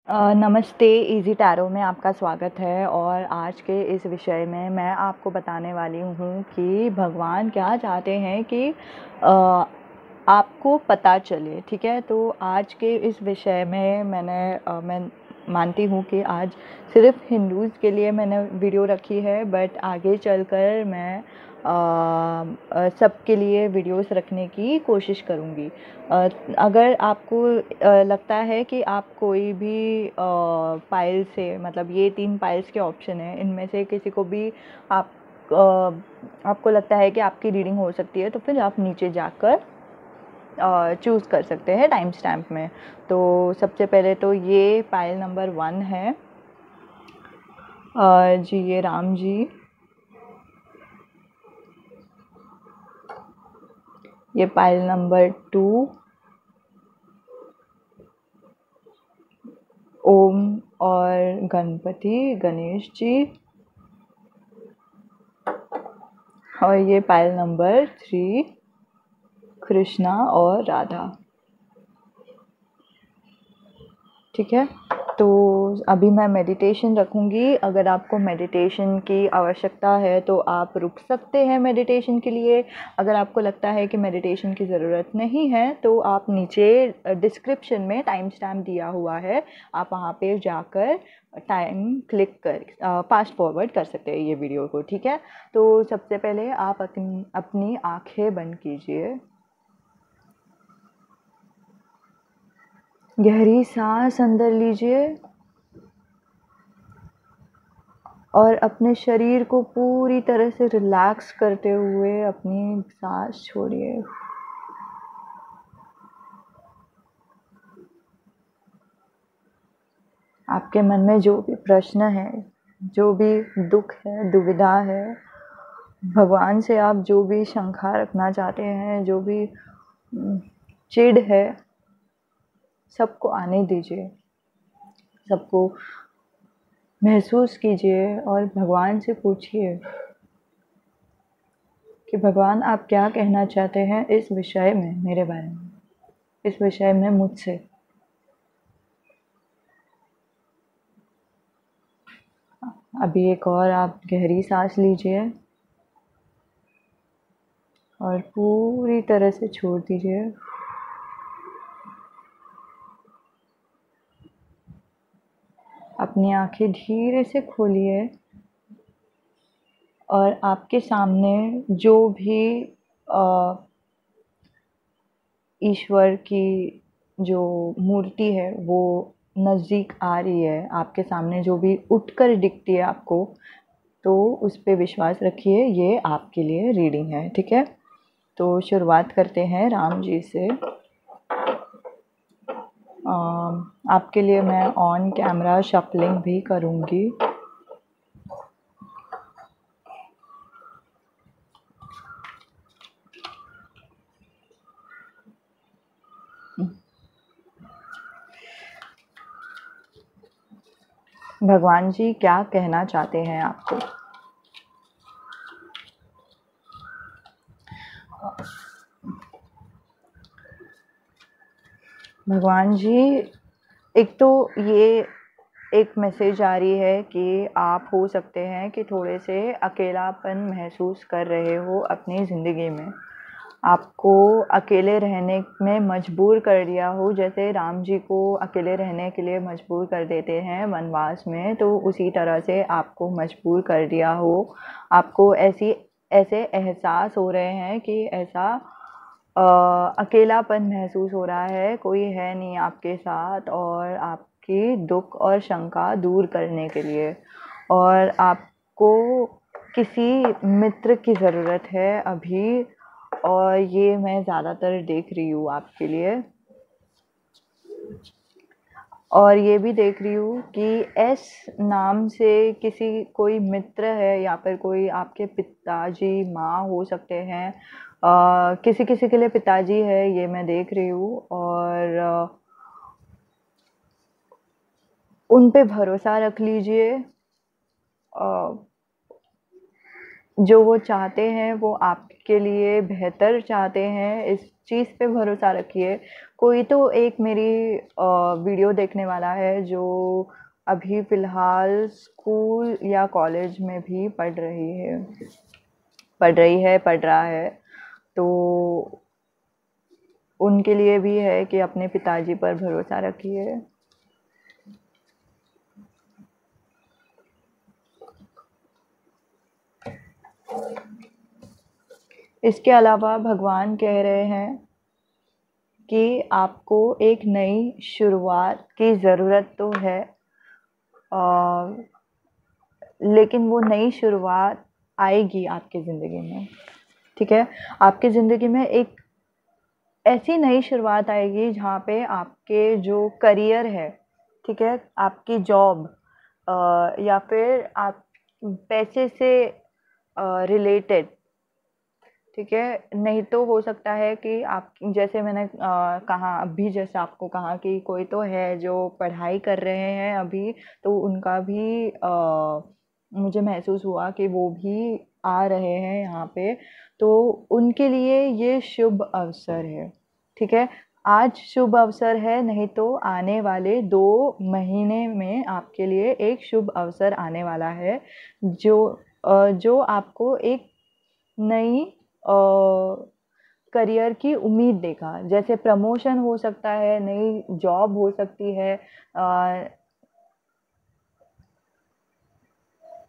नमस्ते, easy tarot में आपका स्वागत है। और आज के इस विषय में मैं आपको बताने वाली हूँ कि भगवान क्या चाहते हैं कि आपको पता चले। ठीक है, तो आज के इस विषय में मैं मानती हूँ कि आज सिर्फ हिंदूज़ के लिए मैंने वीडियो रखी है, बट आगे चलकर मैं सबके लिए वीडियोस रखने की कोशिश करूँगी। अगर आपको लगता है कि आप कोई भी पाइल से, मतलब ये 3 पाइल्स के ऑप्शन हैं, इनमें से किसी को भी आप आपको लगता है कि आपकी रीडिंग हो सकती है, तो फिर आप नीचे जाकर चूज़ कर सकते हैं टाइम स्टैम्प में। तो सबसे पहले तो ये पाइल नंबर 1 है। जी, ये राम जी। ये पाइल नंबर 2 ओम और गणपति गणेश जी। और ये पाइल नंबर 3 कृष्णा और राधा। ठीक है, तो अभी मैं मेडिटेशन रखूँगी। अगर आपको मेडिटेशन की आवश्यकता है तो आप रुक सकते हैं मेडिटेशन के लिए। अगर आपको लगता है कि मेडिटेशन की ज़रूरत नहीं है तो आप नीचे डिस्क्रिप्शन में टाइम स्टैम्प दिया हुआ है, आप वहाँ पे जाकर टाइम क्लिक कर फास्ट फॉरवर्ड कर सकते हैं ये वीडियो को। ठीक है, तो सबसे पहले आप अपनी आँखें बंद कीजिए। गहरी सांस अंदर लीजिए और अपने शरीर को पूरी तरह से रिलैक्स करते हुए अपनी सांस छोड़िए। आपके मन में जो भी प्रश्न है, जो भी दुख है, दुविधा है, भगवान से आप जो भी शंका रखना चाहते हैं, जो भी चिढ़ है, सबको आने दीजिए, सबको महसूस कीजिए और भगवान से पूछिए कि भगवान आप क्या कहना चाहते हैं इस विषय में, मेरे बारे में, इस विषय में मुझसे। अभी एक और आप गहरी सांस लीजिए और पूरी तरह से छोड़ दीजिए। अपनी आंखें धीरे से खोलिए और आपके सामने जो भी ईश्वर की जो मूर्ति है वो नज़दीक आ रही है, आपके सामने जो भी उठकर दिखती है आपको, तो उस पे विश्वास रखिए, ये आपके लिए रीडिंग है। ठीक है, तो शुरुआत करते हैं राम जी से। आपके लिए मैं ऑन कैमरा शफलिंग भी करूँगी। भगवान जी क्या कहना चाहते हैं आपको? भगवान जी, एक तो ये एक मैसेज आ रही है कि आप हो सकते हैं कि थोड़े से अकेलापन महसूस कर रहे हो अपनी ज़िंदगी में। आपको अकेले रहने में मजबूर कर दिया हो, जैसे राम जी को अकेले रहने के लिए मजबूर कर देते हैं वनवास में, तो उसी तरह से आपको मजबूर कर दिया हो। आपको ऐसे एहसास हो रहे हैं कि ऐसा अकेलापन महसूस हो रहा है, कोई है नहीं आपके साथ और आपकी दुख और शंका दूर करने के लिए, और आपको किसी मित्र की ज़रूरत है अभी। और ये मैं ज़्यादातर देख रही हूँ आपके लिए, और ये भी देख रही हूँ कि एस नाम से किसी कोई मित्र है, या फिर कोई आपके पिताजी माँ हो सकते हैं। किसी किसी के लिए पिताजी है, ये मैं देख रही हूँ। और उन पे भरोसा रख लीजिए। जो वो चाहते हैं वो आपके लिए बेहतर चाहते हैं, इस चीज़ पे भरोसा रखिए। कोई तो एक मेरी वीडियो देखने वाला है जो अभी फ़िलहाल स्कूल या कॉलेज में भी पढ़ रहा है, तो उनके लिए भी है कि अपने पिताजी पर भरोसा रखिए। इसके अलावा भगवान कह रहे हैं कि आपको एक नई शुरुआत की ज़रूरत तो है, लेकिन वो नई शुरुआत आएगी आपकी ज़िंदगी में, ठीक है? आपकी ज़िंदगी में एक ऐसी नई शुरुआत आएगी जहाँ पे आपके जो करियर है, ठीक है? आपकी जॉब या फिर आप पैसे से रिलेटेड, ठीक है? नहीं तो हो सकता है कि आप, जैसे मैंने कहा अभी, जैसे आपको कहा कि कोई तो है जो पढ़ाई कर रहे हैं अभी, तो उनका भी मुझे महसूस हुआ कि वो भी आ रहे हैं यहाँ पे, तो उनके लिए ये शुभ अवसर है, ठीक है? आज शुभ अवसर है, नहीं तो आने वाले 2 महीने में आपके लिए एक शुभ अवसर आने वाला है, जो आपको एक नई करियर की उम्मीद देगा। जैसे प्रमोशन हो सकता है, नई जॉब हो सकती है,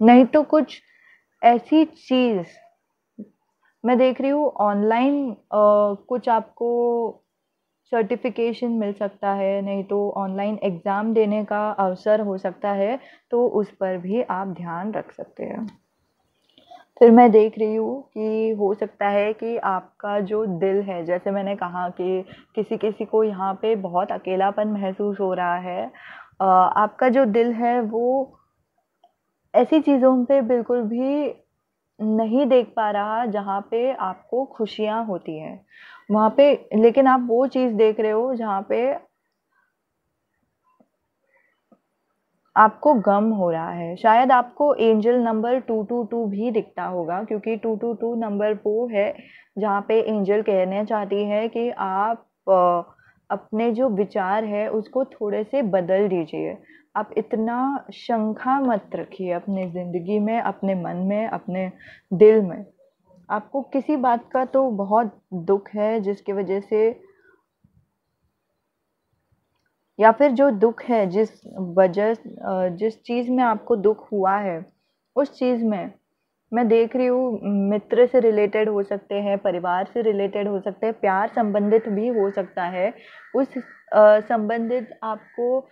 नहीं तो कुछ ऐसी चीज़ मैं देख रही हूँ ऑनलाइन, कुछ आपको सर्टिफिकेशन मिल सकता है, नहीं तो ऑनलाइन एग्ज़ाम देने का अवसर हो सकता है, तो उस पर भी आप ध्यान रख सकते हैं। फिर मैं देख रही हूँ कि हो सकता है कि आपका जो दिल है, जैसे मैंने कहा कि किसी-किसी को यहाँ पे बहुत अकेलापन महसूस हो रहा है। आपका जो दिल है वो ऐसी चीज़ों पे बिल्कुल भी नहीं देख पा रहा जहाँ पे आपको खुशियाँ होती हैं। वहाँ पे लेकिन आप वो चीज़ देख रहे हो जहाँ पे आपको गम हो रहा है। शायद आपको एंजल नंबर 222 भी दिखता होगा, क्योंकि 222 नंबर वो है जहाँ पे एंजल कहना चाहती है कि आप अपने जो विचार है उसको थोड़े से बदल दीजिए। आप इतना शंखा मत रखिए अपनी ज़िंदगी में, अपने मन में, अपने दिल में। आपको किसी बात का तो बहुत दुःख है जिसकी वज़ह से, या फिर जो दुःख है जिस चीज़ में आपको दुःख हुआ है, उस चीज़ में मैं देख रही हूँ मित्र से रिलेटेड हो सकते हैं, परिवार से रिलेटेड हो सकते हैं, प्यार संबंधित भी हो सकता है। उस संबंधित आपको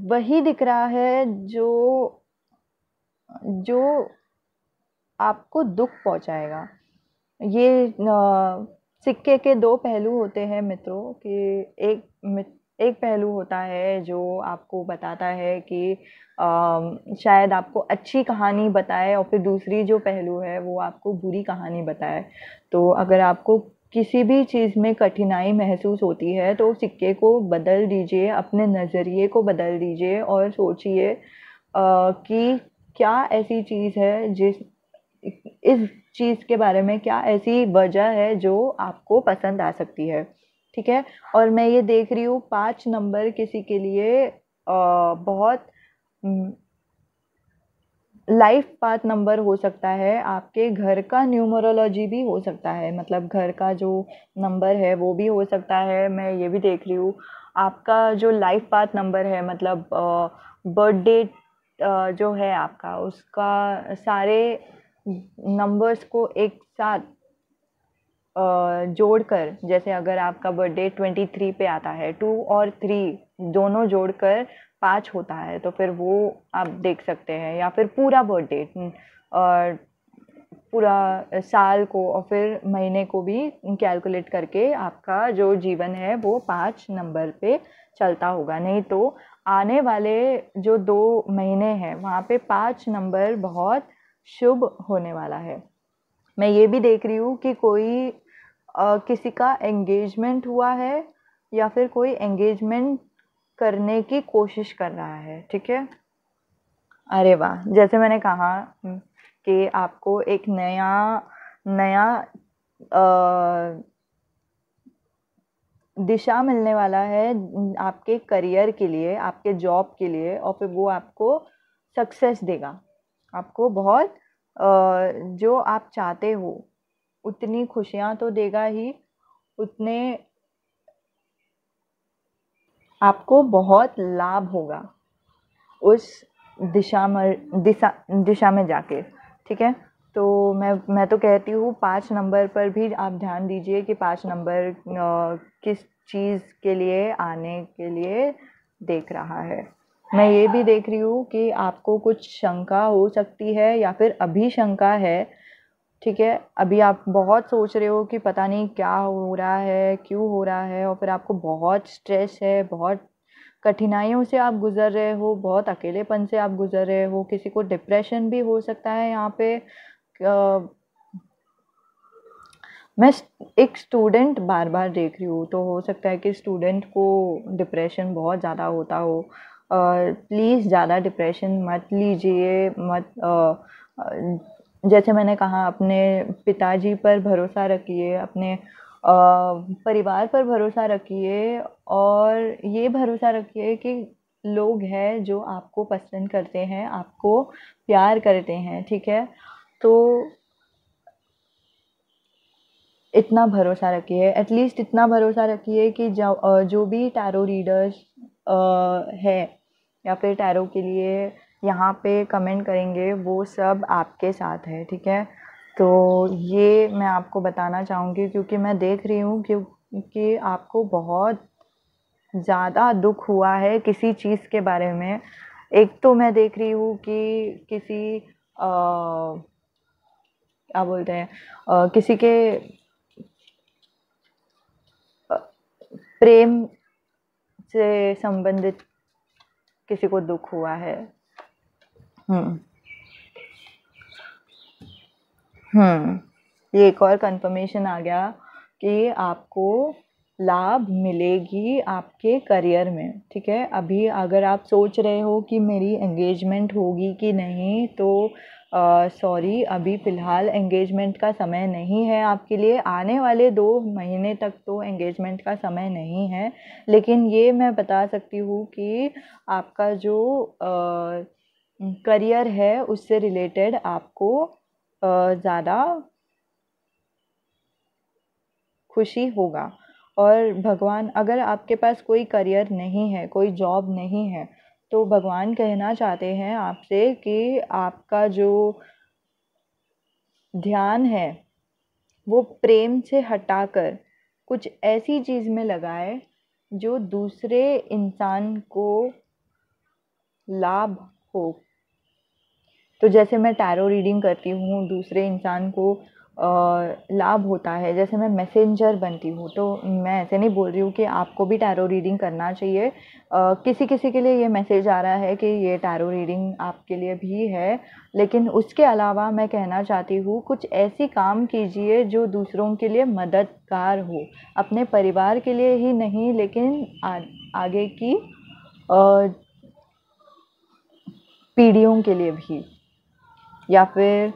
वही दिख रहा है जो आपको दुःख पहुँचाएगा। ये सिक्के के 2 पहलू होते हैं मित्रों, कि एक पहलू होता है जो आपको बताता है कि शायद आपको अच्छी कहानी बताए, और फिर दूसरी जो पहलू है वो आपको बुरी कहानी बताए। तो अगर आपको किसी भी चीज़ में कठिनाई महसूस होती है तो सिक्के को बदल दीजिए, अपने नज़रिए को बदल दीजिए और सोचिए कि क्या ऐसी चीज़ है इस चीज़ के बारे में क्या ऐसी वजह है जो आपको पसंद आ सकती है, ठीक है? और मैं ये देख रही हूँ 5 नंबर किसी के लिए बहुत लाइफ पाथ नंबर हो सकता है, आपके घर का न्यूमरोलॉजी भी हो सकता है, मतलब घर का जो नंबर है वो भी हो सकता है। मैं ये भी देख रही हूँ आपका जो लाइफ पाथ नंबर है, मतलब बर्थ डेट जो है आपका, उसका सारे नंबर्स को एक साथ जोड़कर, जैसे अगर आपका बर्थडे 23 पे आता है, 2 और 3 दोनों जोड़कर 5 होता है, तो फिर वो आप देख सकते हैं, या फिर पूरा बर्थडे और पूरा साल को और फिर महीने को भी कैलकुलेट करके आपका जो जीवन है वो 5 नंबर पे चलता होगा। नहीं तो आने वाले जो 2 महीने हैं वहाँ पे 5 नंबर बहुत शुभ होने वाला है। मैं ये भी देख रही हूँ कि कोई किसी का एंगेजमेंट हुआ है, या फिर कोई एंगेजमेंट करने की कोशिश कर रहा है, ठीक है? अरे वाह! जैसे मैंने कहा कि आपको एक नया दिशा मिलने वाला है आपके करियर के लिए, आपके जॉब के लिए, और फिर वो आपको सक्सेस देगा। आपको बहुत जो आप चाहते हो उतनी खुशियाँ तो देगा ही, उतने आपको बहुत लाभ होगा उस दिशा में जाके, ठीक है। तो मैं तो कहती हूँ 5 नंबर पर भी आप ध्यान दीजिए कि 5 नंबर किस चीज़ के लिए आने के लिए देख रहा है। मैं ये भी देख रही हूँ कि आपको कुछ शंका हो सकती है या फिर अभी शंका है, ठीक है। अभी आप बहुत सोच रहे हो कि पता नहीं क्या हो रहा है, क्यों हो रहा है, और फिर आपको बहुत स्ट्रेस है, बहुत कठिनाइयों से आप गुज़र रहे हो, बहुत अकेलेपन से आप गुज़र रहे हो, किसी को डिप्रेशन भी हो सकता है यहाँ पे। मैं एक स्टूडेंट बार-बार देख रही हूँ, तो हो सकता है कि स्टूडेंट को डिप्रेशन बहुत ज़्यादा होता हो। प्लीज़ ज़्यादा डिप्रेशन मत लीजिए, जैसे मैंने कहा अपने पिताजी पर भरोसा रखिए, अपने परिवार पर भरोसा रखिए, और ये भरोसा रखिए कि लोग हैं जो आपको पसंद करते हैं, आपको प्यार करते हैं, ठीक है। तो इतना भरोसा रखिए, एटलीस्ट इतना भरोसा रखिए कि जो भी टैरो रीडर्स है या फिर टैरो के लिए यहाँ पे कमेंट करेंगे, वो सब आपके साथ है, ठीक है। तो ये मैं आपको बताना चाहूँगी क्योंकि मैं देख रही हूँ क्योंकि आपको बहुत ज़्यादा दुख हुआ है किसी चीज़ के बारे में। एक तो मैं देख रही हूँ कि किसी क्या बोलते हैं, किसी के प्रेम से संबंधित किसी को दुख हुआ है। ये एक और कंफर्मेशन आ गया कि आपको लाभ मिलेगी आपके करियर में, ठीक है। अभी अगर आप सोच रहे हो कि मेरी एंगेजमेंट होगी कि नहीं, तो सॉरी, अभी फ़िलहाल एंगेजमेंट का समय नहीं है आपके लिए। आने वाले 2 महीने तक तो एंगेजमेंट का समय नहीं है, लेकिन ये मैं बता सकती हूँ कि आपका जो करियर है उससे रिलेटेड आपको ज़्यादा खुशी होगा। और भगवान, अगर आपके पास कोई करियर नहीं है, कोई जॉब नहीं है, तो भगवान कहना चाहते हैं आपसे कि आपका जो ध्यान है वो प्रेम से हटाकर कुछ ऐसी चीज़ में लगाए जो दूसरे इंसान को लाभ हो। तो जैसे मैं टैरो रीडिंग करती हूँ, दूसरे इंसान को लाभ होता है, जैसे मैं मैसेंजर बनती हूँ, तो मैं ऐसे नहीं बोल रही हूँ कि आपको भी टैरो रीडिंग करना चाहिए। किसी किसी के लिए ये मैसेज आ रहा है कि ये टैरो रीडिंग आपके लिए भी है, लेकिन उसके अलावा मैं कहना चाहती हूँ कुछ ऐसी काम कीजिए जो दूसरों के लिए मददगार हो, अपने परिवार के लिए ही नहीं लेकिन आगे की पीढ़ियों के लिए भी, या फिर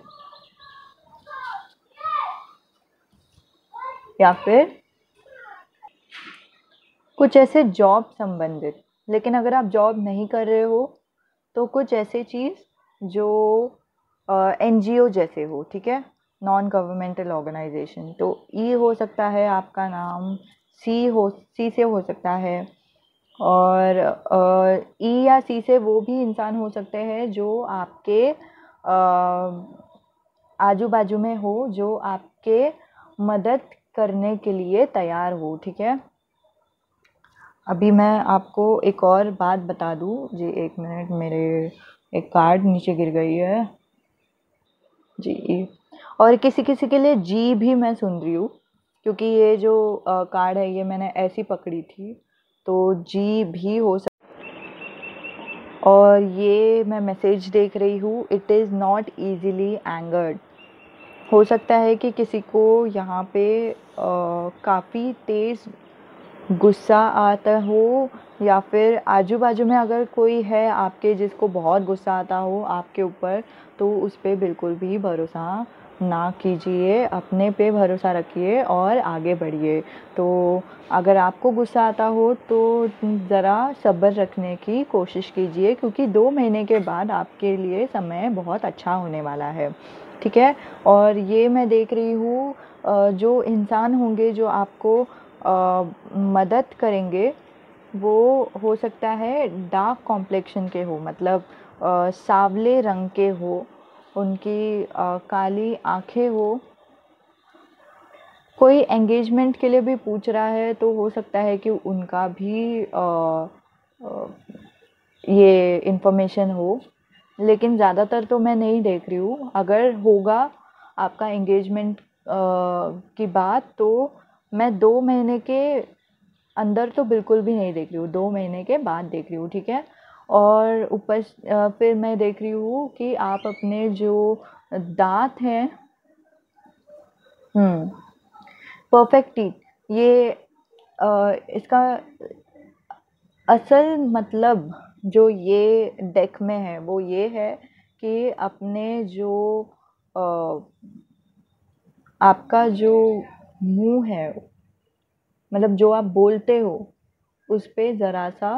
कुछ ऐसे जॉब संबंधित। लेकिन अगर आप जॉब नहीं कर रहे हो तो कुछ ऐसी चीज़ जो एनजीओ जैसे हो, ठीक है, नॉन गवर्नमेंटल ऑर्गेनाइजेशन। तो ई हो सकता है आपका नाम, सी से हो सकता है, और ई या सी से वो भी इंसान हो सकते हैं जो आपके आजू बाजू में हो, जो आपके मदद करने के लिए तैयार हो, ठीक है। अभी मैं आपको एक और बात बता दूँ जी, 1 मिनट, मेरे एक कार्ड नीचे गिर गई है जी। और किसी किसी के लिए जी भी मैं सुन रही हूँ, क्योंकि ये जो कार्ड है ये मैंने ऐसी पकड़ी थी, तो जी भी हो सकता। और ये मैं मैसेज देख रही हूँ, it is not easily angered. हो सकता है कि किसी को यहाँ पे काफ़ी तेज़ गुस्सा आता हो या फिर आजू बाजू में अगर कोई है आपके जिसको बहुत गुस्सा आता हो आपके ऊपर, तो उस पे बिल्कुल भी भरोसा ना कीजिए, अपने पे भरोसा रखिए और आगे बढ़िए। तो अगर आपको गुस्सा आता हो तो ज़रा सब्र रखने की कोशिश कीजिए, क्योंकि 2 महीने के बाद आपके लिए समय बहुत अच्छा होने वाला है, ठीक है? और ये मैं देख रही हूँ जो इंसान होंगे जो आपको मदद करेंगे, वो हो सकता है डार्क कॉम्प्लेक्शन के हो, मतलब सांवले रंग के हो, उनकी काली आँखें हो। कोई एंगेजमेंट के लिए भी पूछ रहा है तो हो सकता है कि उनका भी अ, ये इन्फॉर्मेशन हो, लेकिन ज़्यादातर तो मैं नहीं देख रही हूँ। अगर होगा आपका एंगेजमेंट की बात, तो मैं 2 महीने के अंदर तो बिल्कुल भी नहीं देख रही हूँ, 2 महीने के बाद देख रही हूँ, ठीक है? और ऊपर फिर मैं देख रही हूँ कि आप अपने जो दाँत हैं, परफेक्ट टीथ, ये इसका असल मतलब जो ये डेक में है वो ये है कि अपने जो अ, आपका जो मुंह है, मतलब जो आप बोलते हो, उस पे ज़रा सा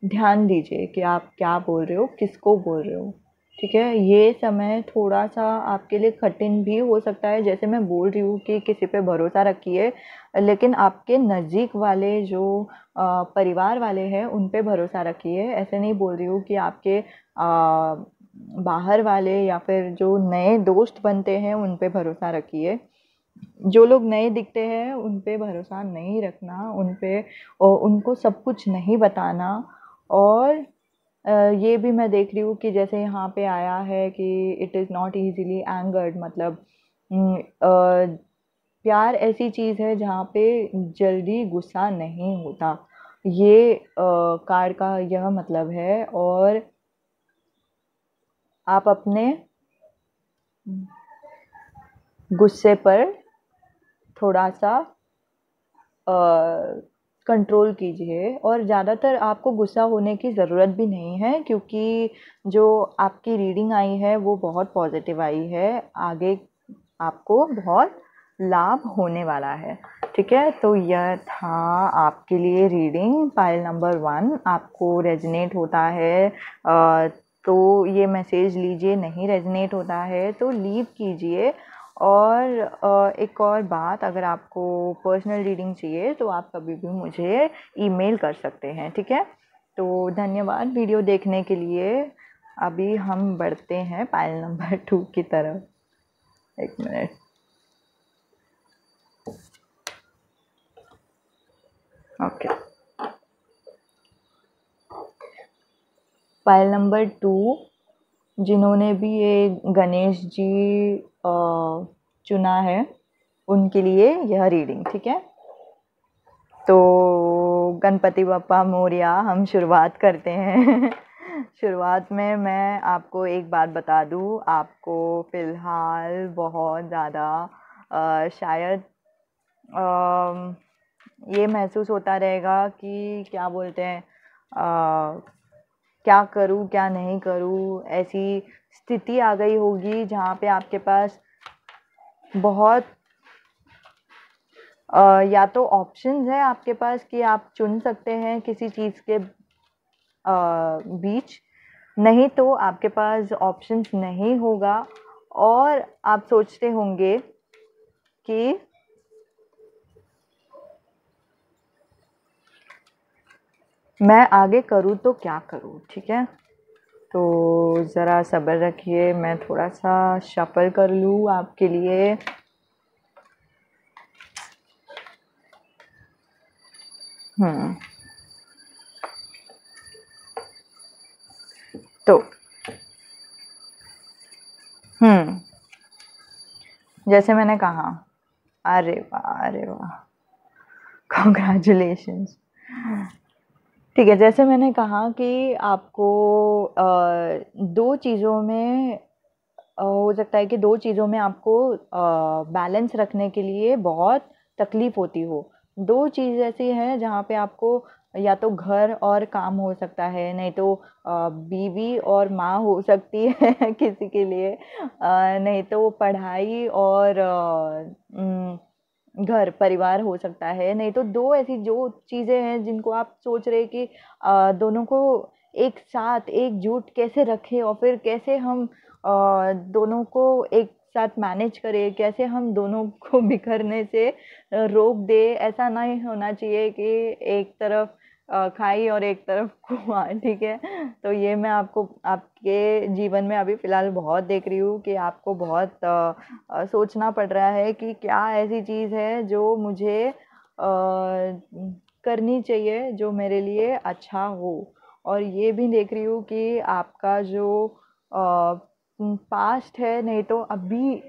ध्यान दीजिए कि आप क्या बोल रहे हो, किसको बोल रहे हो, ठीक है? ये समय थोड़ा-सा आपके लिए कठिन भी हो सकता है, जैसे मैं बोल रही हूँ कि किसी पे भरोसा रखिए, लेकिन आपके नज़दीक वाले जो परिवार वाले हैं, उन पे भरोसा रखिए। ऐसे नहीं बोल रही हूँ कि आपके बाहर वाले या फिर जो नए दोस्त बनते हैं, उन पे भरोसा रखिए। जो लोग नए दिखते हैं, उन पे भरोसा नहीं रखना, उन पे उनको सब कुछ नहीं बताना। और ये भी मैं देख रही हूँ कि जैसे यहाँ पे आया है कि it is not easily angered, मतलब प्यार ऐसी चीज़ है जहाँ पे जल्दी गुस्सा नहीं होता। ये कार्ड का यह मतलब है। और आप अपने गुस्से पर थोड़ा-सा कंट्रोल कीजिए, और ज़्यादातर आपको गुस्सा होने की ज़रूरत भी नहीं है, क्योंकि जो आपकी रीडिंग आई है वो बहुत पॉज़िटिव आई है। आगे आपको बहुत लाभ होने वाला है, ठीक है? तो यह था आपके लिए रीडिंग पाइल नंबर 1। आपको रेज़ोनेट होता है तो ये मैसेज लीजिए, नहीं रेज़ोनेट होता है तो लीव कीजिए। और एक और बात, अगर आपको पर्सनल रीडिंग चाहिए तो आप कभी भी मुझे ईमेल कर सकते हैं, ठीक है? तो धन्यवाद वीडियो देखने के लिए। अभी हम बढ़ते हैं पाइल नंबर 2 की तरफ। एक मिनट। ओके, पाइल नंबर 2, जिन्होंने भी ये गणेश जी चुना है, उनके लिए यह रीडिंग, ठीक है? तो गणपति बप्पा मोरया, हम शुरुआत करते हैं। शुरुआत में मैं आपको एक बात बता दूँ, आपको फ़िलहाल बहुत ज़्यादा शायद ये महसूस होता रहेगा कि क्या बोलते हैं, क्या करूँ, क्या नहीं करूँ, ऐसी स्थिति आ गई होगी जहाँ पे आपके पास बहुत या तो ऑप्शंस है आपके पास कि आप चुन सकते हैं किसी चीज़ के बीच, नहीं तो आपके पास ऑप्शंस नहीं होगा। और आप सोचते होंगे कि मैं आगे करूँ तो क्या करूँ, ठीक है? तो ज़रा सब्र रखिए, मैं थोड़ा-सा शफ़ल कर लूँ आपके लिए। तो जैसे मैंने कहा, अरे वाह! अरे वाह! कांग्रेचुलेशंस। ठीक है, जैसे मैंने कहा कि आपको 2 चीज़ों में हो सकता है कि 2 चीज़ों में आपको बैलेंस रखने के लिए बहुत तकलीफ़ होती हो। 2 चीज़ ऐसी हैं जहाँ पे आपको या तो घर और काम हो सकता है, नहीं तो बीवी और माँ हो सकती है किसी के लिए, नहीं तो पढ़ाई और घर परिवार हो सकता है, नहीं तो 2 ऐसी जो चीज़ें हैं जिनको आप सोच रहे हैं कि दोनों को एक साथ एकजुट कैसे रखें और फिर कैसे हम दोनों को एक साथ मैनेज करें, कैसे हम दोनों को बिखरने से रोक दें। ऐसा नहीं होना चाहिए कि एक तरफ खाई और एक तरफ कुआँ, ठीक है? तो ये मैं आपको आपके जीवन में अभी फ़िलहाल बहुत देख रही हूँ कि आपको बहुत सोचना पड़ रहा है कि क्या ऐसी चीज़ है जो मुझे करनी चाहिए, जो मेरे लिए अच्छा हो। और ये भी देख रही हूँ कि आपका जो पास्ट है, नहीं तो अभी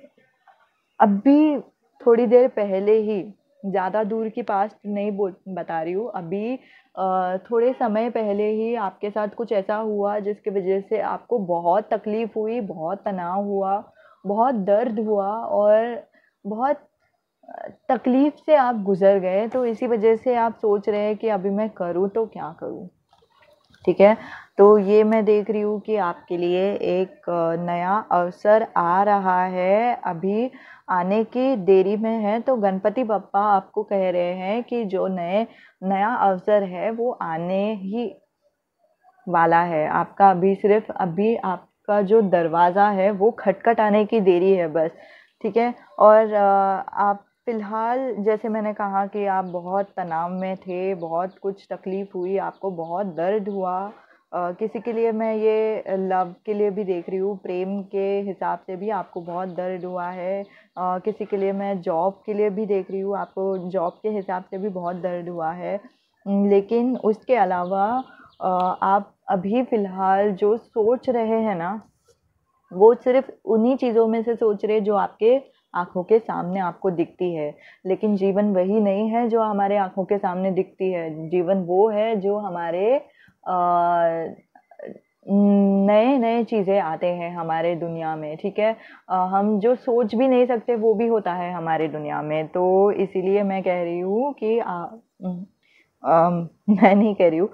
अभी थोड़ी देर पहले ही, ज़्यादा दूर की पास्ट नहीं बता रही हूँ, अभी थोड़े समय पहले ही आपके साथ कुछ ऐसा हुआ जिसकी वजह से आपको बहुत तकलीफ़ हुई, बहुत तनाव हुआ, बहुत दर्द हुआ और बहुत तकलीफ़ से आप गुज़र गए। तो इसी वजह से आप सोच रहे हैं कि अभी मैं करूँ तो क्या करूँ? ठीक है? तो ये मैं देख रही हूँ कि आपके लिए एक नया अवसर आ रहा है, अभी आने की देरी में है। तो गणपति बप्पा आपको कह रहे हैं कि जो नया अवसर है वो आने ही वाला है। आपका अभी आपका जो दरवाज़ा है वो खटखटाने की देरी है बस, ठीक है? और आप फ़िलहाल, जैसे मैंने कहा कि आप बहुत तनाव में थे, बहुत कुछ तकलीफ़ हुई, आपको बहुत दर्द हुआ। किसी के लिए मैं ये लव के लिए भी देख रही हूँ, प्रेम के हिसाब से भी आपको बहुत दर्द हुआ है। किसी के लिए मैं जॉब के लिए भी देख रही हूँ, आपको जॉब के हिसाब से भी बहुत दर्द हुआ है। लेकिन उसके अलावा आप अभी फ़िलहाल जो सोच रहे हैं ना, वो सिर्फ़ उन्हीं चीज़ों में से सोच रहे हैं जो आपके आँखों के सामने आपको दिखती है। लेकिन जीवन वही नहीं है जो हमारे आँखों के सामने दिखती है। जीवन वो है जो हमारे नए-नए चीज़ें आते हैं हमारे दुनिया में, ठीक है? हम जो सोच भी नहीं सकते वो भी होता है हमारे दुनिया में। तो इसीलिए मैं कह रही हूँ कि मैं नहीं कह रही हूँ,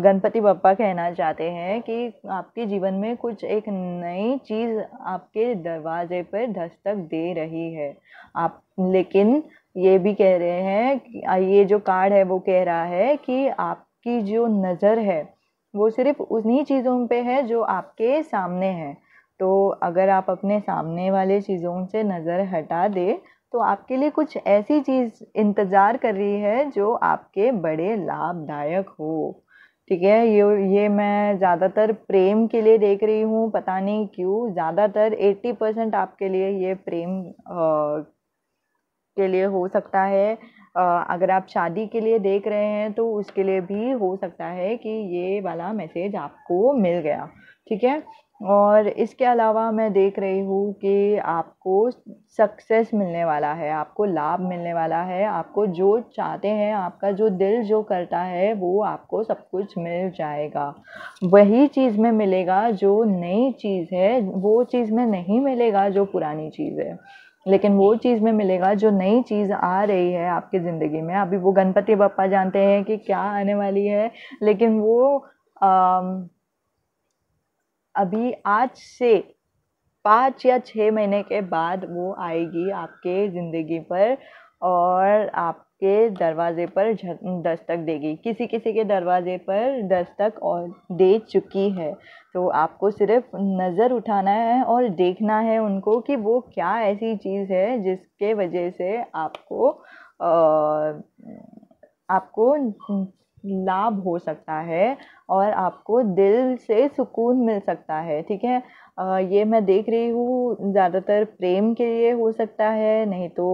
गणपति बप्पा कहना चाहते हैं कि आपके जीवन में कुछ एक नई चीज़ आपके दरवाज़े पर दस्तक दे रही है। आप लेकिन ये भी कह रहे हैं कि ये जो कार्ड है वो कह रहा है कि आपकी जो नज़र है, वो सिर्फ़ उन्हीं चीज़ों पे है जो आपके सामने हैं। तो अगर आप अपने सामने वाले चीज़ों से नज़र हटा दें, तो आपके लिए कुछ ऐसी चीज़ इंतज़ार कर रही है जो आपके बड़े लाभदायक हो, ठीक है? ये मैं ज़्यादातर प्रेम के लिए देख रही हूँ, पता नहीं क्यों? ज़्यादातर 80% आपके लिए ये प्रेम के लिए हो सकता है। अगर आप शादी के लिए देख रहे हैं तो उसके लिए भी हो सकता है कि ये वाला मैसेज आपको मिल गया, ठीक है? और इसके अलावा मैं देख रही हूँ कि आपको सक्सेस मिलने वाला है, आपको लाभ मिलने वाला है, आपको जो चाहते हैं, आपका जो दिल जो करता है वो आपको सब कुछ मिल जाएगा। वही चीज़ में मिलेगा जो नई चीज़ है, वो चीज़ में नहीं मिलेगा जो पुरानी चीज़ है। लेकिन वो चीज़ में मिलेगा जो नई चीज़ आ रही है आपकी ज़िंदगी में। अभी वो गणपति बप्पा जानते हैं कि क्या आने वाली है, लेकिन वो अभी आज से 5 या 6 महीने के बाद वो आएगी आपके ज़िंदगी पर और आपके दरवाज़े पर दस्तक देगी। किसी-किसी के दरवाज़े पर दस्तक और दे चुकी है। तो आपको सिर्फ़ नज़र उठाना है और देखना है उनको कि वो क्या ऐसी चीज़ है जिसके वजह से आपको लाभ हो सकता है और आपको दिल से सुकून मिल सकता है, ठीक है? ये मैं देख रही हूँ ज़्यादातर प्रेम के लिए हो सकता है, नहीं तो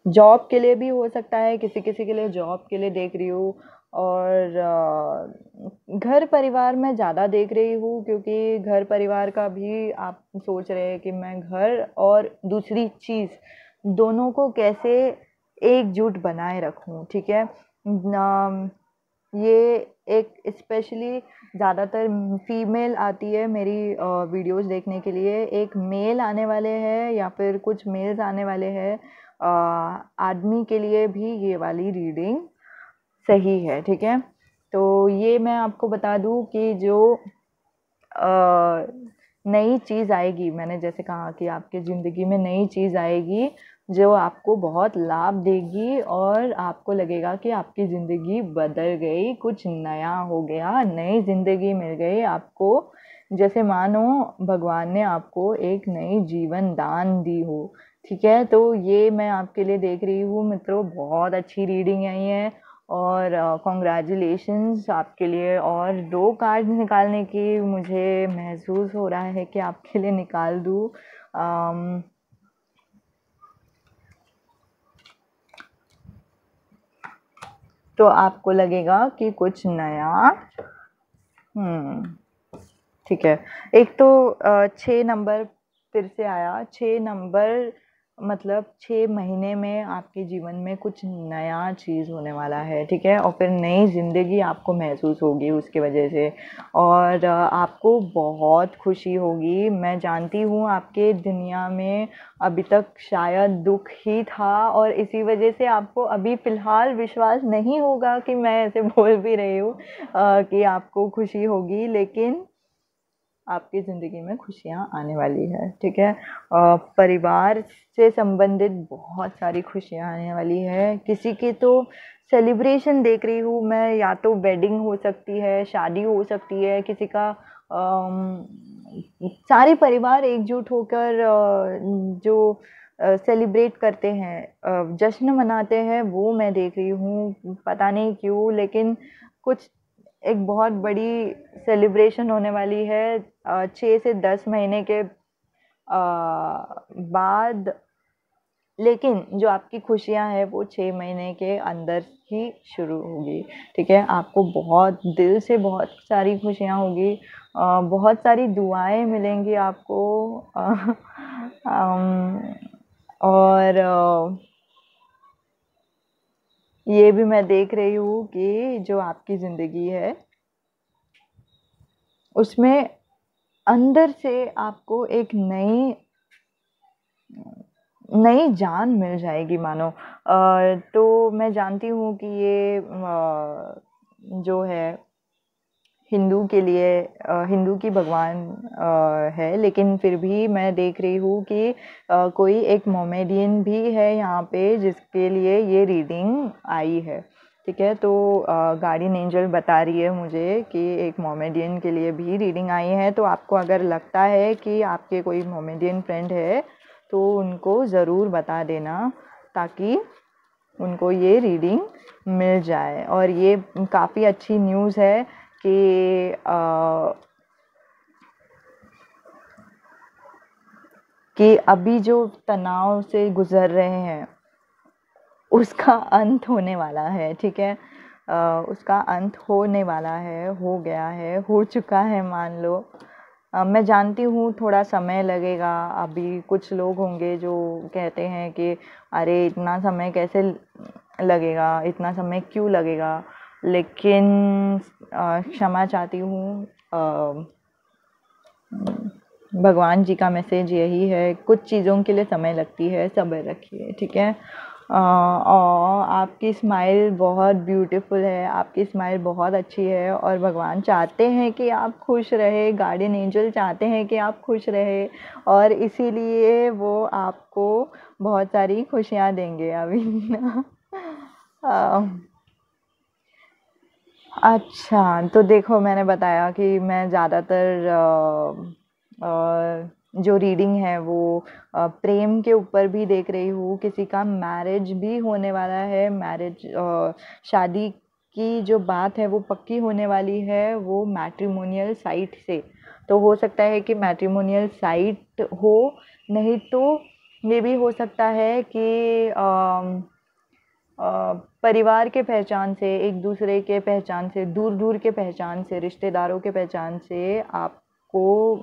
जॉब के लिए भी हो सकता है, किसी-किसी के लिए जॉब के लिए देख रही हूँ और घर परिवार में ज़्यादा देख रही हूँ क्योंकि घर परिवार का भी आप सोच रहे हैं कि मैं घर और दूसरी चीज़ दोनों को कैसे एकजुट बनाए रखूँ, ठीक है? ये एक स्पेशली ज़्यादातर फीमेल आती है मेरी वीडियोस देखने के लिए, एक मेल आने वाले हैं या फिर कुछ मेल्स आने वाले हैं, आदमी के लिए भी ये वाली रीडिंग सही है, ठीक है। तो ये मैं आपको बता दूं कि जो नई चीज़ आएगी, मैंने जैसे कहा कि आपके ज़िंदगी में नई चीज़ आएगी जो आपको बहुत लाभ देगी और आपको लगेगा कि आपकी ज़िंदगी बदल गई, कुछ नया हो गया, नई ज़िंदगी मिल गई आपको, जैसे मानो भगवान ने आपको एक नई जीवन दान दी हो, ठीक है। तो ये मैं आपके लिए देख रही हूँ मित्रों, बहुत अच्छी रीडिंग आई है और कॉन्ग्रेचुलेशंस आपके लिए। और 2 कार्ड निकालने की मुझे महसूस हो रहा है कि आपके लिए निकाल दूँ। तो आपको लगेगा कि कुछ नया, ठीक है। एक तो 6 नंबर फिर से आया, 6 नंबर मतलब 6 महीने में आपके जीवन में कुछ नया चीज़ होने वाला है, ठीक है। और फिर नई ज़िंदगी आपको महसूस होगी उसकी वजह से, और आपको बहुत खुशी होगी। मैं जानती हूँ आपके दुनिया में अभी तक शायद दुख ही था और इसी वजह से आपको अभी फ़िलहाल विश्वास नहीं होगा कि मैं ऐसे बोल भी रही हूँ कि आपको खुशी होगी, लेकिन आपकी ज़िंदगी में खुशियाँ आने वाली है, ठीक है। परिवार से संबंधित बहुत सारी खुशियाँ आने वाली है। किसी की तो सेलिब्रेशन देख रही हूँ मैं, या तो वेडिंग हो सकती है, शादी हो सकती है किसी का, सारे परिवार एकजुट होकर जो सेलिब्रेट करते हैं, जश्न मनाते हैं, वो मैं देख रही हूँ, पता नहीं क्यों, लेकिन कुछ एक बहुत बड़ी सेलिब्रेशन होने वाली है 6 से 10 महीने के बाद। लेकिन जो आपकी खुशियाँ हैं वो 6 महीने के अंदर ही शुरू होगी, ठीक है। आपको बहुत दिल से बहुत सारी खुशियाँ होगी, बहुत सारी दुआएं मिलेंगी आपको, और ये भी मैं देख रही हूँ कि जो आपकी ज़िंदगी है उसमें अंदर से आपको एक नई जान मिल जाएगी मानो। तो मैं जानती हूँ कि ये जो है हिंदू के लिए, हिंदू की भगवान है, लेकिन फिर भी मैं देख रही हूँ कि कोई एक मोमेडियन भी है यहाँ पे जिसके लिए ये रीडिंग आई है, ठीक है। तो गार्डियन एंजल बता रही है मुझे कि एक मोमेडियन के लिए भी रीडिंग आई है। तो आपको अगर लगता है कि आपके कोई मोमेडियन फ्रेंड है तो उनको ज़रूर बता देना ताकि उनको ये रीडिंग मिल जाए। और ये काफ़ी अच्छी न्यूज़ है कि अभी जो तनाव से गुज़र रहे हैं उसका अंत होने वाला है, ठीक है। उसका अंत होने वाला है, हो गया है, हो चुका है मान लो। मैं जानती हूँ थोड़ा समय लगेगा, अभी कुछ लोग होंगे जो कहते हैं कि अरे इतना समय कैसे लगेगा, इतना समय क्यों लगेगा, लेकिन क्षमा चाहती हूँ। भगवान जी का मैसेज यही है, कुछ चीज़ों के लिए समय लगती है, सब्र रखिए, ठीक है। और आपकी स्माइल बहुत ब्यूटीफुल है, आपकी स्माइल बहुत अच्छी है और भगवान चाहते हैं कि आप खुश रहे, गार्डियन एंजल चाहते हैं कि आप खुश रहे और इसीलिए वो आपको बहुत सारी खुशियाँ देंगे अभी ना। अच्छा, तो देखो मैंने बताया कि मैं ज़्यादातर जो रीडिंग है वो प्रेम के ऊपर भी देख रही हूँ, किसी का मैरिज भी होने वाला है, मैरिज शादी की जो बात है वो पक्की होने वाली है, वो मैट्रिमोनियल साइट से। तो हो सकता है कि मैट्रिमोनियल साइट हो, नहीं तो ये भी हो सकता है कि परिवार के पहचान से, एक दूसरे के पहचान से, दूर दूर के पहचान से, रिश्तेदारों के पहचान से आपको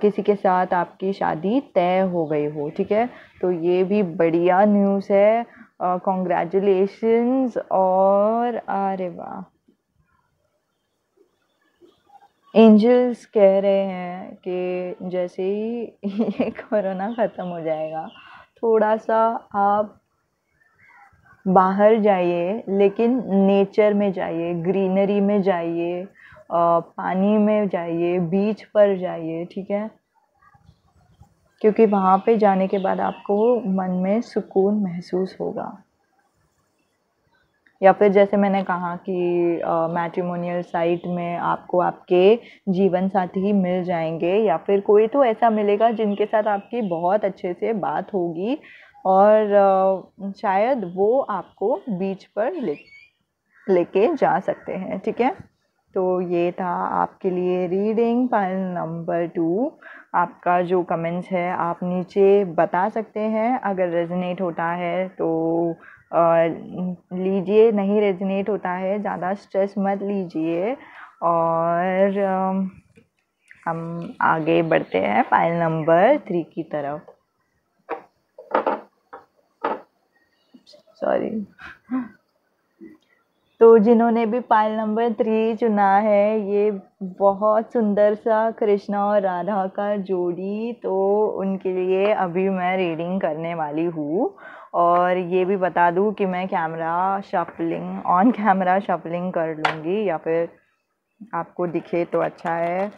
किसी के साथ आपकी शादी तय हो गई हो, ठीक है। तो ये भी बढ़िया न्यूज़ है, कॉन्ग्रेचुलेशंस। और अरे वाह, एंजल्स कह रहे हैं कि जैसे ही ये कोरोना ख़त्म हो जाएगा, थोड़ा सा आप बाहर जाइए, लेकिन नेचर में जाइए, ग्रीनरी में जाइए, पानी में जाइए, बीच पर जाइए, ठीक है? क्योंकि वहाँ पे जाने के बाद आपको मन में सुकून महसूस होगा। या फिर जैसे मैंने कहा कि मैट्रिमोनियल साइट में आपको आपके जीवन साथी मिल जाएंगे, या फिर कोई तो ऐसा मिलेगा जिनके साथ आपकी बहुत अच्छे से बात होगी, और शायद वो आपको बीच पर लेके जा सकते हैं, ठीक है? तो ये था आपके लिए रीडिंग पाइल नंबर 2। आपका जो कमेंट्स है आप नीचे बता सकते हैं। अगर रेजोनेट होता है तो लीजिए, नहीं रेजोनेट होता है ज़्यादा स्ट्रेस मत लीजिए। और हम आगे बढ़ते हैं पाइल नंबर 3 की तरफ। सॉरी। तो जिन्होंने भी पाइल नंबर 3 चुना है, ये बहुत सुंदर सा कृष्णा और राधा का जोड़ी, तो उनके लिए अभी मैं रीडिंग करने वाली हूँ। और ये भी बता दूँ कि मैं ऑन कैमरा शफलिंग कर लूँगी, या फिर आपको दिखे तो अच्छा है।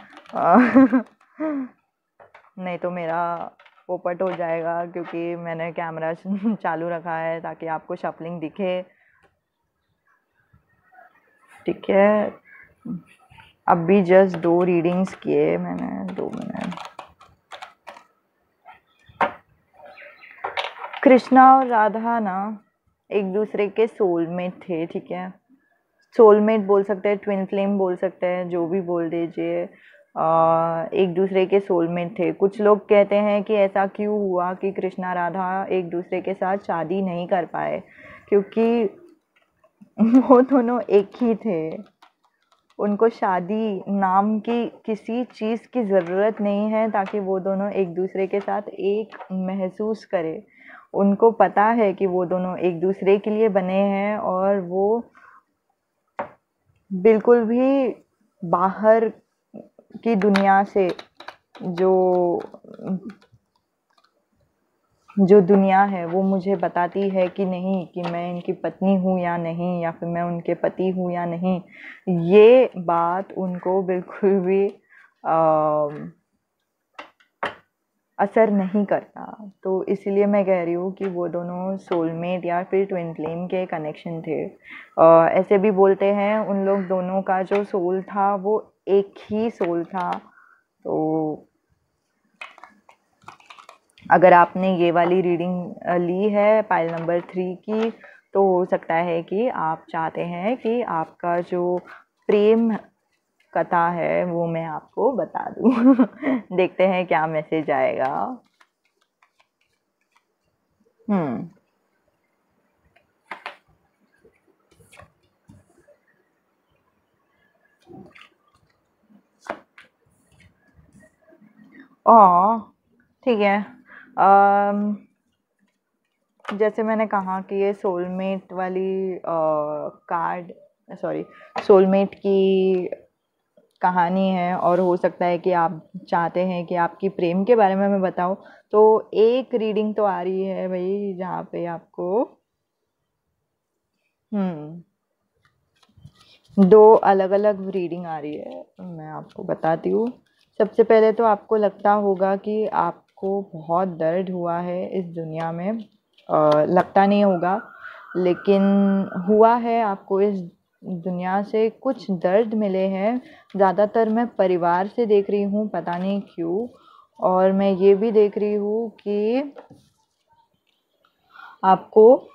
नहीं तो मेरा पोपट हो जाएगा, क्योंकि मैंने कैमरा चालू रखा है ताकि आपको शफलिंग दिखे, ठीक है? अब भी जस्ट 2 रीडिंग्स किए मैंने, 2 मिनट। कृष्णा और राधा ना एक दूसरे के सोलमेट थे, ठीक है? सोलमेट बोल सकते हैं, ट्विन फ्लेम बोल सकते हैं, जो भी बोल दीजिए। एक दूसरे के सोलमेट थे। कुछ लोग कहते हैं कि ऐसा क्यों हुआ कि कृष्णा राधा एक दूसरे के साथ शादी नहीं कर पाए, क्योंकि वो दोनों एक ही थे। उनको शादी नाम की किसी चीज़ की ज़रूरत नहीं है ताकि वो दोनों एक दूसरे के साथ एक महसूस करें। उनको पता है कि वो दोनों एक दूसरे के लिए बने हैं, और वो बिल्कुल भी बाहर की दुनिया से जो दुनिया है वो मुझे बताती है कि नहीं, कि मैं इनकी पत्नी हूँ या नहीं, या फिर मैं उनके पति हूँ या नहीं, ये बात उनको बिल्कुल भी असर नहीं करता। तो इसलिए मैं कह रही हूँ कि वो दोनों सोलमेट या फिर ट्विन फ्लेम के कनेक्शन थे। ऐसे भी बोलते हैं उन लोग दोनों का जो सोल था वो एक ही सोल था। तो अगर आपने ये वाली रीडिंग ली है पाइल नंबर 3 की, तो हो सकता है कि आप चाहते हैं कि आपका जो प्रेम कथा है वो मैं आपको बता दूं। देखते हैं क्या मैसेज आएगा। ठीक है। जैसे मैंने कहा कि ये सोलमेट वाली कार्ड, सॉरी, सोलमेट की कहानी है, और हो सकता है कि आप चाहते हैं कि आपकी प्रेम के बारे में मैं बताऊं। तो एक रीडिंग तो आ रही है भाई जहाँ पे आपको 2 अलग अलग रीडिंग आ रही है, मैं आपको बताती हूँ। सबसे पहले तो आपको लगता होगा कि आपको बहुत दर्द हुआ है इस दुनिया में। लगता नहीं होगा, लेकिन हुआ है। आपको इस दुनिया से कुछ दर्द मिले हैं। ज़्यादातर मैं परिवार से देख रही हूँ, पता नहीं क्यों। और मैं ये भी देख रही हूँ कि आपको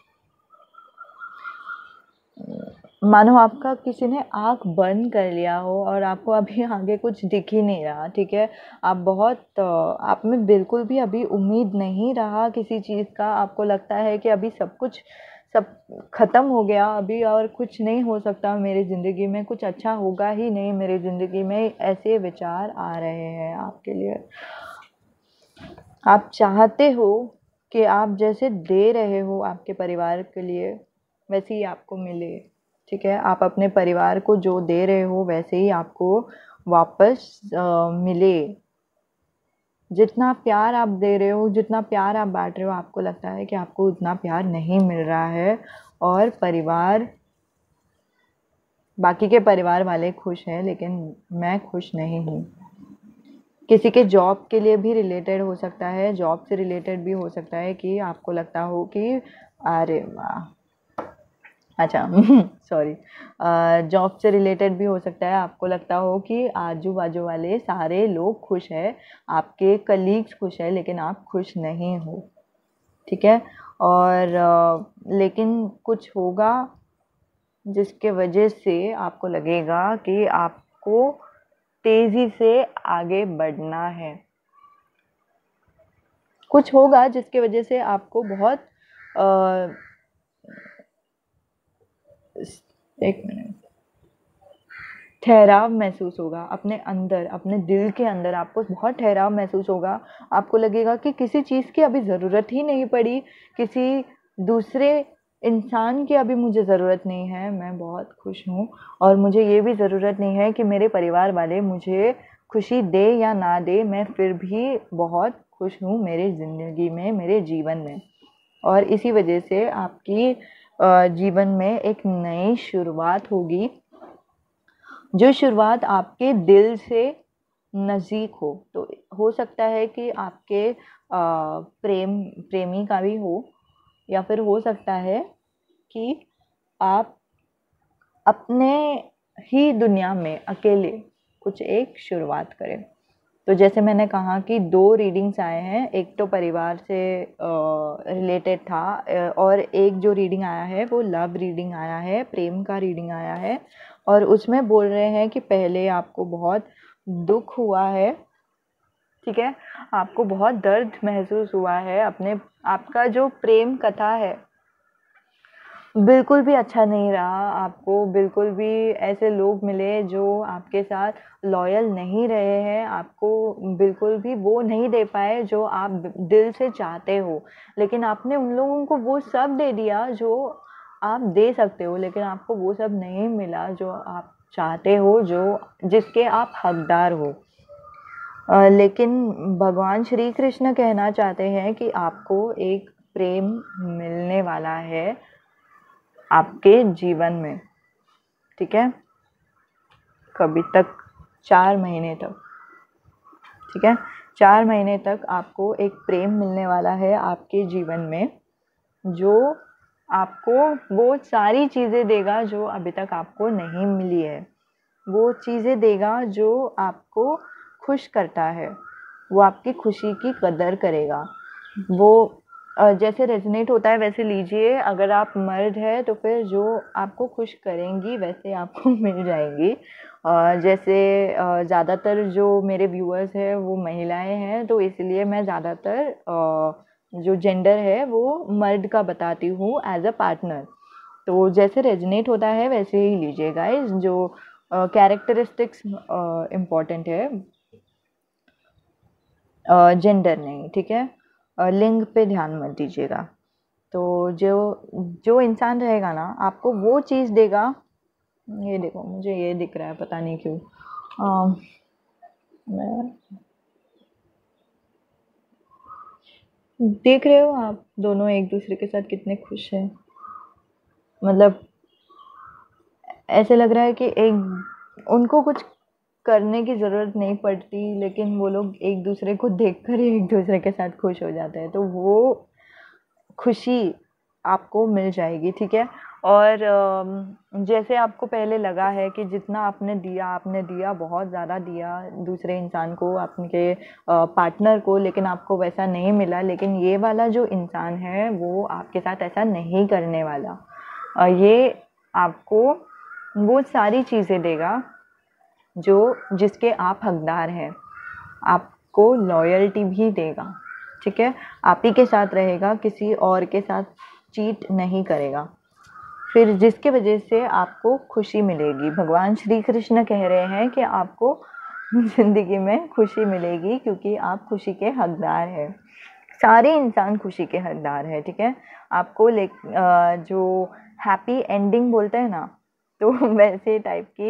मानो आपका किसी ने आँख बंद कर लिया हो और आपको अभी आगे कुछ दिख ही नहीं रहा, ठीक है? आप में बिल्कुल भी अभी उम्मीद नहीं रहा किसी चीज़ का। आपको लगता है कि अभी सब ख़त्म हो गया अभी, और कुछ नहीं हो सकता मेरी ज़िंदगी में, कुछ अच्छा होगा ही नहीं मेरी ज़िंदगी में, ऐसे विचार आ रहे हैं आपके लिए। आप चाहते हो कि आप जैसे दे रहे हो आपके परिवार के लिए, वैसे ही आपको मिले, ठीक है? आप अपने परिवार को जो दे रहे हो वैसे ही आपको वापस मिले। जितना प्यार आप दे रहे हो, जितना प्यार आप बांट रहे हो, आपको लगता है कि आपको उतना प्यार नहीं मिल रहा है। और परिवार, बाकी के परिवार वाले खुश हैं लेकिन मैं खुश नहीं हूँ। किसी के जॉब के लिए भी रिलेटेड हो सकता है, जॉब से रिलेटेड भी हो सकता है कि आपको लगता हो कि अरे वाह, अच्छा सॉरी, जॉब से रिलेटेड भी हो सकता है, आपको लगता हो कि आजू बाजू वाले सारे लोग खुश हैं, आपके कलीग्स खुश हैं लेकिन आप खुश नहीं हो। ठीक है। और लेकिन कुछ होगा जिसके वजह से आपको लगेगा कि आपको तेजी से आगे बढ़ना है। कुछ होगा जिसके वजह से आपको बहुत एक मिनट, ठहराव महसूस होगा अपने अंदर, अपने दिल के अंदर आपको बहुत ठहराव महसूस होगा। आपको लगेगा कि किसी चीज़ की अभी ज़रूरत ही नहीं पड़ी, किसी दूसरे इंसान की अभी मुझे ज़रूरत नहीं है, मैं बहुत खुश हूँ। और मुझे ये भी ज़रूरत नहीं है कि मेरे परिवार वाले मुझे खुशी दे या ना दे, मैं फिर भी बहुत खुश हूँ मेरी ज़िंदगी में, मेरे जीवन में। और इसी वजह से आपकी जीवन में एक नई शुरुआत होगी, जो शुरुआत आपके दिल से नज़दीक हो। तो हो सकता है कि आपके प्रेमी का भी हो, या फिर हो सकता है कि आप अपने ही दुनिया में अकेले कुछ एक शुरुआत करें। तो जैसे मैंने कहा कि 2 रीडिंग्स आए हैं, एक तो परिवार से रिलेटेड था, और एक जो रीडिंग आया है वो लव रीडिंग आया है, प्रेम का रीडिंग आया है। और उसमें बोल रहे हैं कि पहले आपको बहुत दुख हुआ है, ठीक है, आपको बहुत दर्द महसूस हुआ है, अपने आपका जो प्रेम कथा है बिल्कुल भी अच्छा नहीं रहा, आपको बिल्कुल भी ऐसे लोग मिले जो आपके साथ लॉयल नहीं रहे हैं, आपको बिल्कुल भी वो नहीं दे पाए जो आप दिल से चाहते हो। लेकिन आपने उन लोगों को वो सब दे दिया जो आप दे सकते हो, लेकिन आपको वो सब नहीं मिला जो आप चाहते हो, जो जिसके आप हकदार हो। लेकिन भगवान श्री कृष्ण कहना चाहते हैं कि आपको एक प्रेम मिलने वाला है आपके जीवन में, ठीक है, कभी तक 4 महीने तक, ठीक है, 4 महीने तक आपको एक प्रेम मिलने वाला है आपके जीवन में, जो आपको वो सारी चीज़ें देगा जो अभी तक आपको नहीं मिली है, वो चीज़ें देगा जो आपको खुश करता है, वो आपकी खुशी की कदर करेगा। वो जैसे रेजोनेट होता है वैसे लीजिए, अगर आप मर्द है तो फिर जो आपको खुश करेंगी वैसे आपको मिल जाएंगी। जैसे ज़्यादातर जो मेरे व्यूअर्स हैं वो महिलाएं हैं, तो इसलिए मैं ज़्यादातर जो जेंडर है वो मर्द का बताती हूँ एज अ पार्टनर। तो जैसे रेजोनेट होता है वैसे ही लीजिए गाइस, जो कैरेक्टरिस्टिक्स इम्पॉर्टेंट है, जेंडर नहीं, ठीक है, लिंग पे ध्यान मत दीजिएगा। तो जो जो इंसान रहेगा ना आपको वो चीज़ देगा। ये देखो मुझे ये दिख रहा है, पता नहीं क्यों। मैं देख रहे हो आप दोनों एक दूसरे के साथ कितने खुश हैं, मतलब ऐसे लग रहा है कि एक उनको कुछ करने की ज़रूरत नहीं पड़ती, लेकिन वो लोग एक दूसरे को देखकर ही एक दूसरे के साथ खुश हो जाते हैं, तो वो खुशी आपको मिल जाएगी, ठीक है। और जैसे आपको पहले लगा है कि जितना आपने दिया बहुत ज़्यादा दिया दूसरे इंसान को, आपके पार्टनर को, लेकिन आपको वैसा नहीं मिला, लेकिन ये वाला जो इंसान है वो आपके साथ ऐसा नहीं करने वाला। ये आपको वो सारी चीज़ें देगा जो जिसके आप हकदार हैं, आपको लॉयल्टी भी देगा, ठीक है, आप ही के साथ रहेगा, किसी और के साथ चीट नहीं करेगा, फिर जिसके वजह से आपको खुशी मिलेगी। भगवान श्री कृष्ण कह रहे हैं कि आपको ज़िंदगी में खुशी मिलेगी क्योंकि आप खुशी के हकदार हैं। सारे इंसान खुशी के हकदार हैं, ठीक है। आपको जो हैप्पी एंडिंग बोलते हैं ना, तो वैसे टाइप की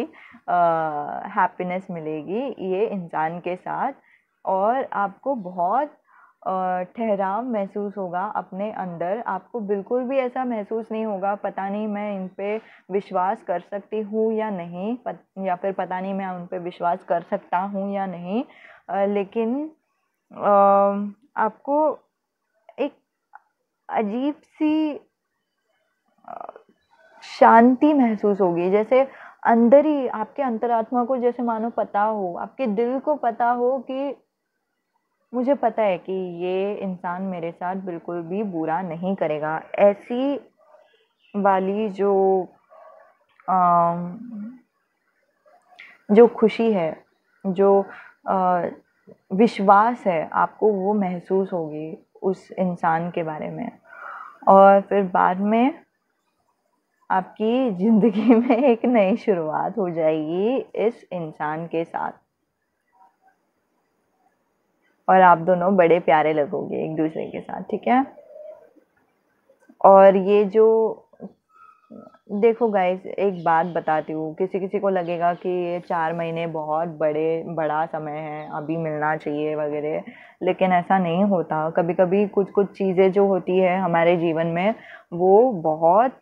हैप्पीनेस मिलेगी ये इंसान के साथ, और आपको बहुत ठहराव महसूस होगा अपने अंदर। आपको बिल्कुल भी ऐसा महसूस नहीं होगा पता नहीं मैं इन पे विश्वास कर सकती हूँ या नहीं, या फिर पता नहीं मैं उन पे विश्वास कर सकता हूँ या नहीं, लेकिन आपको एक अजीब सी शांति महसूस होगी, जैसे अंदर ही आपके अंतरात्मा को जैसे मानो पता हो, आपके दिल को पता हो कि मुझे पता है कि ये इंसान मेरे साथ बिल्कुल भी बुरा नहीं करेगा। ऐसी वाली जो खुशी है, जो विश्वास है, आपको वो महसूस होगी उस इंसान के बारे में। और फिर बाद में आपकी ज़िंदगी में एक नई शुरुआत हो जाएगी इस इंसान के साथ, और आप दोनों बड़े प्यारे लगोगे एक दूसरे के साथ, ठीक है। और ये जो देखो गाइस, एक बात बताती हूँ, किसी किसी को लगेगा कि ये 4 महीने बहुत बड़ा समय है, अभी मिलना चाहिए वगैरह, लेकिन ऐसा नहीं होता। कभी कभी कुछ कुछ चीज़ें जो होती है हमारे जीवन में, वो बहुत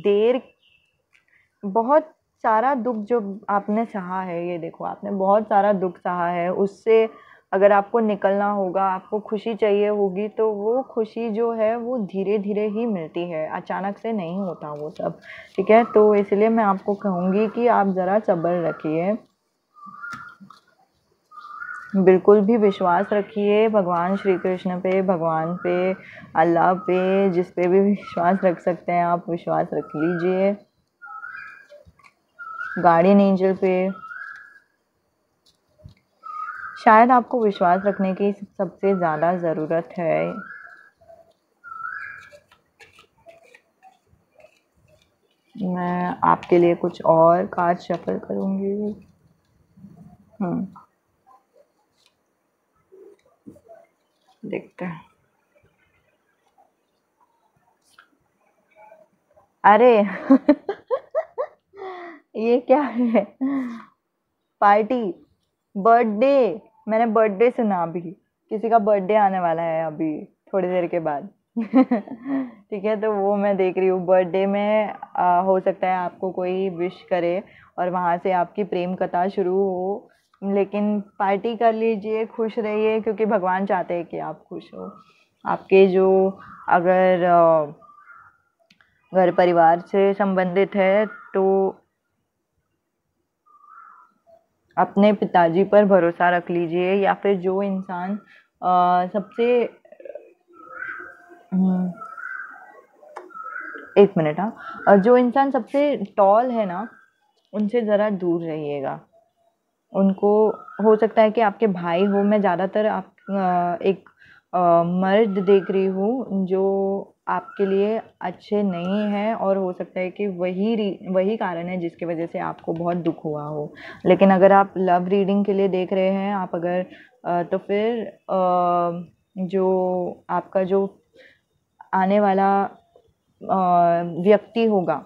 देर, बहुत सारा दुख जो आपने सहा है, ये देखो आपने बहुत सारा दुख सहा है, उससे अगर आपको निकलना होगा, आपको खुशी चाहिए होगी, तो वो खुशी जो है वो धीरे धीरे ही मिलती है, अचानक से नहीं होता वो सब, ठीक है। तो इसलिए मैं आपको कहूँगी कि आप ज़रा सब्र रखिए, बिल्कुल भी विश्वास रखिए भगवान श्री कृष्ण पे, भगवान पे, अल्लाह पे, जिस पे भी विश्वास रख सकते हैं आप विश्वास रख लीजिए, गार्डियन एंजल पे। शायद आपको विश्वास रखने की सबसे ज़्यादा ज़रूरत है। मैं आपके लिए कुछ और कार्ड शफल करूँगी। देखते हैं। अरे ये क्या है? पार्टी, बर्थडे, मैंने बर्थडे सुना, अभी किसी का बर्थडे आने वाला है अभी थोड़ी देर के बाद ठीक है, तो वो मैं देख रही हूँ। बर्थडे में हो सकता है आपको कोई विश करे और वहाँ से आपकी प्रेम कथा शुरू हो, लेकिन पार्टी कर लीजिए, खुश रहिए, क्योंकि भगवान चाहते हैं कि आप खुश हो। आपके जो अगर घर परिवार से संबंधित है तो अपने पिताजी पर भरोसा रख लीजिए, या फिर जो इंसान सबसे एक मिनट, हाँ, जो इंसान सबसे टॉल है ना, उनसे ज़रा दूर रहिएगा। उनको हो सकता है कि आपके भाई हो, मैं ज़्यादातर आप एक मर्द देख रही हूँ जो आपके लिए अच्छे नहीं हैं, और हो सकता है कि वही कारण है जिसकी वजह से आपको बहुत दुख हुआ हो। लेकिन अगर आप लव रीडिंग के लिए देख रहे हैं, आप अगर तो फिर जो आपका जो आने वाला व्यक्ति होगा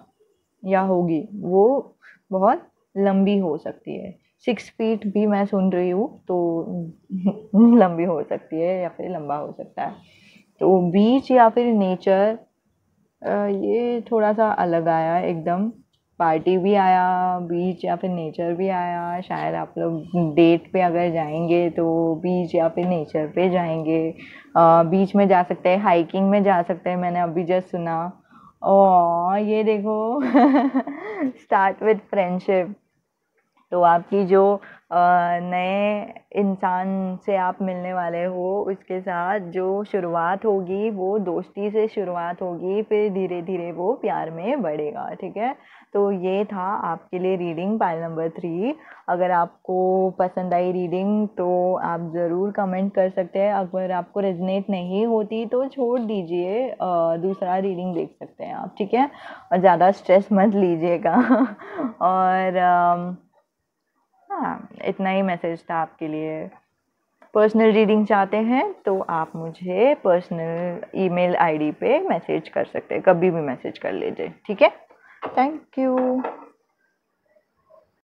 या होगी, वो बहुत लंबी हो सकती है। 6 फीट भी मैं सुन रही हूँ, तो लंबी हो सकती है या फिर लंबा हो सकता है। तो बीच या फिर नेचर, ये थोड़ा सा अलग आया एकदम। पार्टी भी आया, बीच या फिर नेचर भी आया। शायद आप लोग डेट पे अगर जाएंगे तो बीच या फिर नेचर पे जाएंगे। बीच में जा सकते हैं, हाइकिंग में जा सकते हैं, मैंने अभी जस्ट सुना। ओ ये देखो स्टार्ट विद फ्रेंडशिप। तो आपकी जो नए इंसान से आप मिलने वाले हो, उसके साथ जो शुरुआत होगी वो दोस्ती से शुरुआत होगी, फिर धीरे धीरे वो प्यार में बढ़ेगा, ठीक है। तो ये था आपके लिए रीडिंग पाइल नंबर 3। अगर आपको पसंद आई रीडिंग तो आप ज़रूर कमेंट कर सकते हैं। अगर आपको रेजनेट नहीं होती तो छोड़ दीजिए, दूसरा रीडिंग देख सकते हैं आप, ठीक है। और ज़्यादा स्ट्रेस मत लीजिएगा और हाँ, इतना ही मैसेज था आपके लिए। पर्सनल रीडिंग चाहते हैं तो आप मुझे पर्सनल ईमेल आईडी पे मैसेज कर सकते हैं, कभी भी मैसेज कर लीजिए, ठीक है। Thank you.